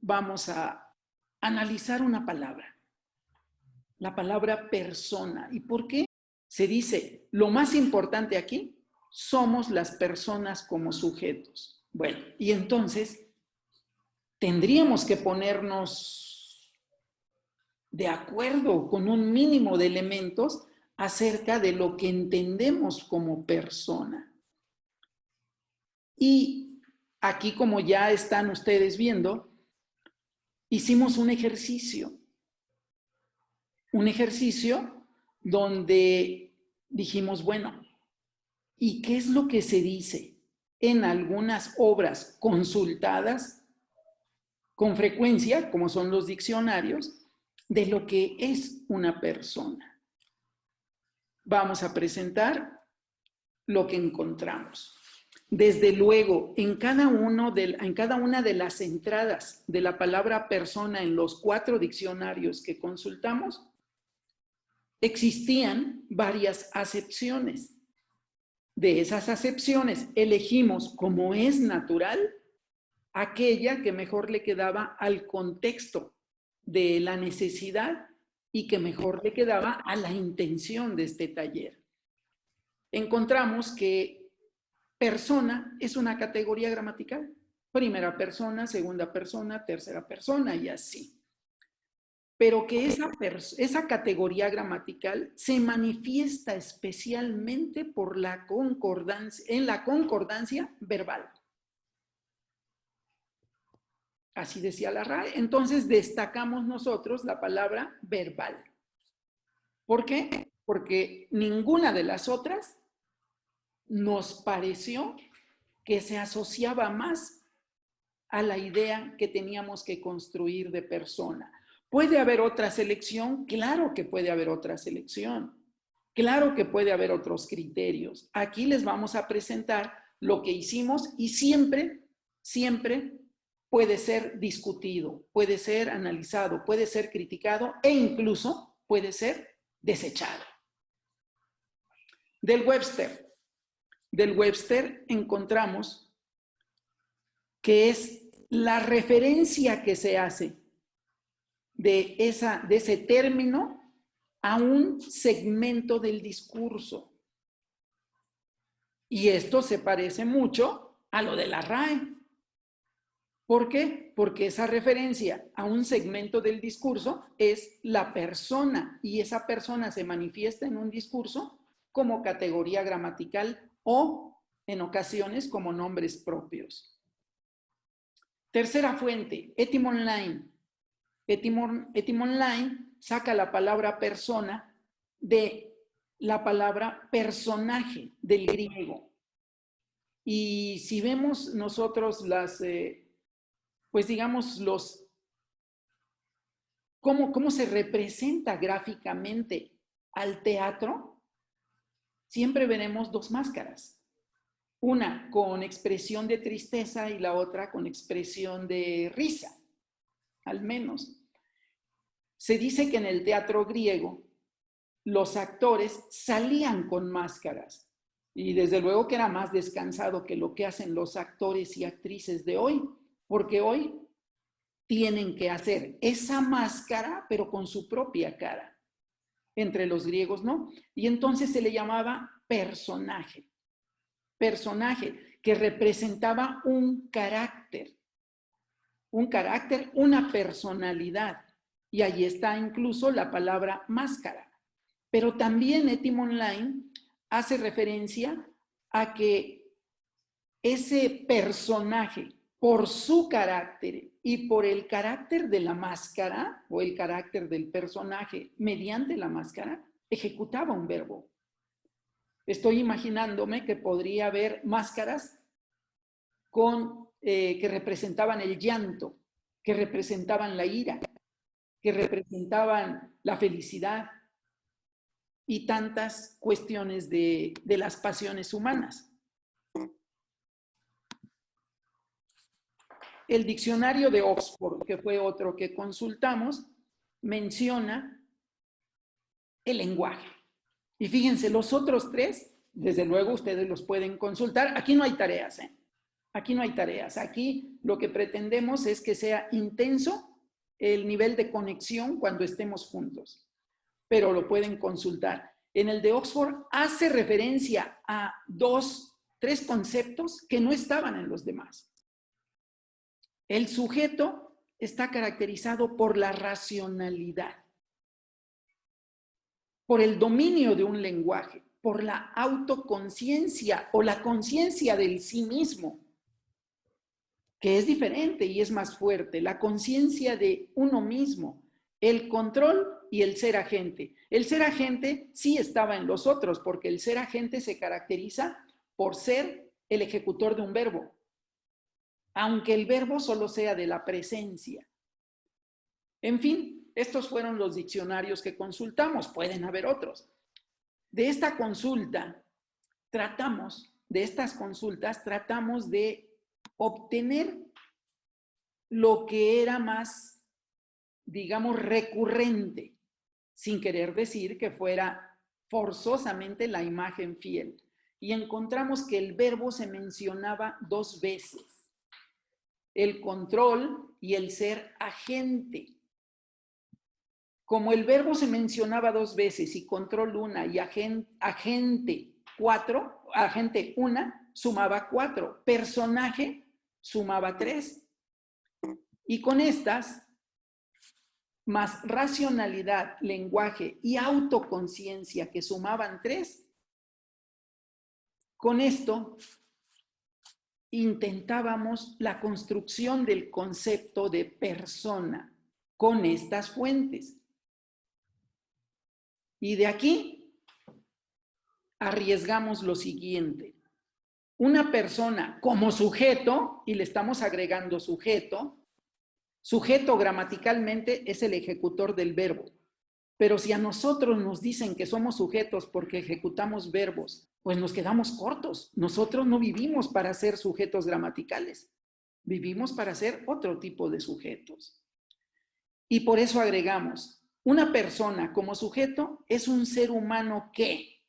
vamos a analizar una palabra, la palabra persona. ¿Y por qué? Se dice, lo más importante aquí, somos las personas como sujetos. Bueno, y entonces tendríamos que ponernos de acuerdo con un mínimo de elementos acerca de lo que entendemos como persona. Y aquí, como ya están ustedes viendo, hicimos un ejercicio donde dijimos, bueno, ¿y qué es lo que se dice en algunas obras consultadas con frecuencia, como son los diccionarios, de lo que es una persona? Vamos a presentar lo que encontramos. Desde luego, en cada una de las entradas de la palabra persona en los 4 diccionarios que consultamos, existían varias acepciones. De esas acepciones elegimos, como es natural, aquella que mejor le quedaba al contexto de la necesidad y que mejor le quedaba a la intención de este taller. Encontramos que persona es una categoría gramatical. Primera persona, segunda persona, tercera persona y así. Pero que esa categoría gramatical se manifiesta especialmente por la concordancia verbal. Así decía la RAE. Entonces destacamos nosotros la palabra verbal. ¿Por qué? Porque ninguna de las otras nos pareció que se asociaba más a la idea que teníamos que construir de persona. ¿Puede haber otra selección? Claro que puede haber otra selección. Claro que puede haber otros criterios. Aquí les vamos a presentar lo que hicimos y siempre puede ser discutido, puede ser analizado, puede ser criticado e incluso puede ser desechado. Del Webster encontramos que es la referencia que se hace de ese término a un segmento del discurso. Y esto se parece mucho a lo de la RAE. ¿Por qué? Porque esa referencia a un segmento del discurso es la persona, y esa persona se manifiesta en un discurso como categoría gramatical o en ocasiones como nombres propios. Tercera fuente, Etymonline. Etymonline saca la palabra persona de la palabra personaje del griego. Y si vemos nosotros pues digamos, cómo se representa gráficamente al teatro, siempre veremos 2 máscaras. Una con expresión de tristeza y la otra con expresión de risa, al menos. Se dice que en el teatro griego los actores salían con máscaras y desde luego que era más descansado que lo que hacen los actores y actrices de hoy, porque hoy tienen que hacer esa máscara pero con su propia cara. Entre los griegos no. Y entonces se le llamaba personaje. Personaje que representaba un carácter, una personalidad. Y ahí está incluso la palabra máscara. Pero también Etymonline hace referencia a que ese personaje, por su carácter y por el carácter de la máscara o el carácter del personaje mediante la máscara, ejecutaba un verbo. Estoy imaginándome que podría haber máscaras que representaban el llanto, que representaban la ira, que representaban la felicidad y tantas cuestiones de las pasiones humanas. El diccionario de Oxford, que fue otro que consultamos, menciona el lenguaje. Y fíjense, los otros 3, desde luego ustedes los pueden consultar. Aquí no hay tareas, ¿eh? Aquí no hay tareas. Aquí lo que pretendemos es que sea intenso el nivel de conexión cuando estemos juntos. Pero lo pueden consultar. En el de Oxford hace referencia a 3 conceptos que no estaban en los demás. El sujeto está caracterizado por la racionalidad, por el dominio de un lenguaje, por la autoconciencia o la conciencia del sí mismo, que es diferente y es más fuerte, la conciencia de uno mismo, el control y el ser agente. El ser agente sí estaba en los otros, porque el ser agente se caracteriza por ser el ejecutor de un verbo, aunque el verbo solo sea de la presencia. En fin, estos fueron los diccionarios que consultamos, pueden haber otros. De esta consulta tratamos de obtener lo que era más, digamos, recurrente, sin querer decir que fuera forzosamente la imagen fiel. Y encontramos que el verbo se mencionaba 2 veces. El control y el ser agente. Como el verbo se mencionaba 2 veces y control 1 y agente 1, sumaba 4. Personaje sumaba 3. Y con estas, más racionalidad, lenguaje y autoconciencia que sumaban 3, con esto intentábamos la construcción del concepto de persona con estas fuentes. Y de aquí arriesgamos lo siguiente. Una persona como sujeto, y le estamos agregando sujeto gramaticalmente es el ejecutor del verbo. Pero si a nosotros nos dicen que somos sujetos porque ejecutamos verbos, pues nos quedamos cortos. Nosotros no vivimos para ser sujetos gramaticales. Vivimos para ser otro tipo de sujetos. Y por eso agregamos, una persona como sujeto es un ser humano que,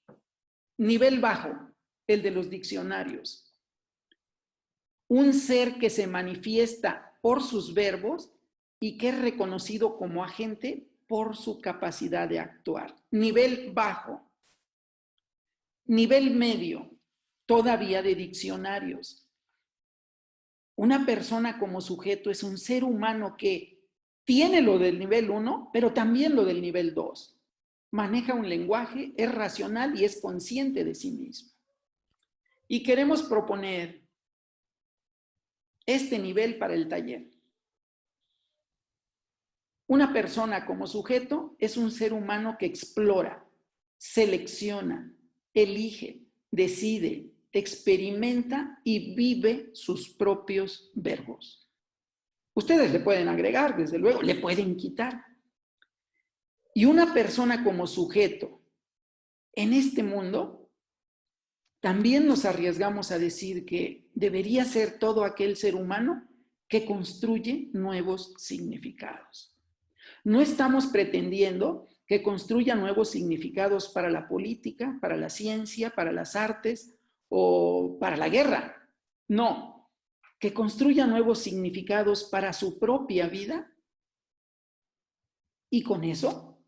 nivel bajo, el de los diccionarios, un ser que se manifiesta por sus verbos y que es reconocido como agente por su capacidad de actuar. Nivel bajo. Nivel medio, todavía de diccionarios. Una persona como sujeto es un ser humano que tiene lo del nivel 1, pero también lo del nivel 2. Maneja un lenguaje, es racional y es consciente de sí mismo. Y queremos proponer este nivel para el taller. Una persona como sujeto es un ser humano que explora, selecciona, elige, decide, experimenta y vive sus propios verbos. Ustedes le pueden agregar, desde luego, le pueden quitar. Y una persona como sujeto en este mundo, también nos arriesgamos a decir que debería ser todo aquel ser humano que construye nuevos significados. No estamos pretendiendo que construya nuevos significados para la política, para la ciencia, para las artes o para la guerra. No, que construya nuevos significados para su propia vida y con eso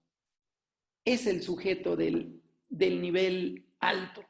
es el sujeto del nivel alto.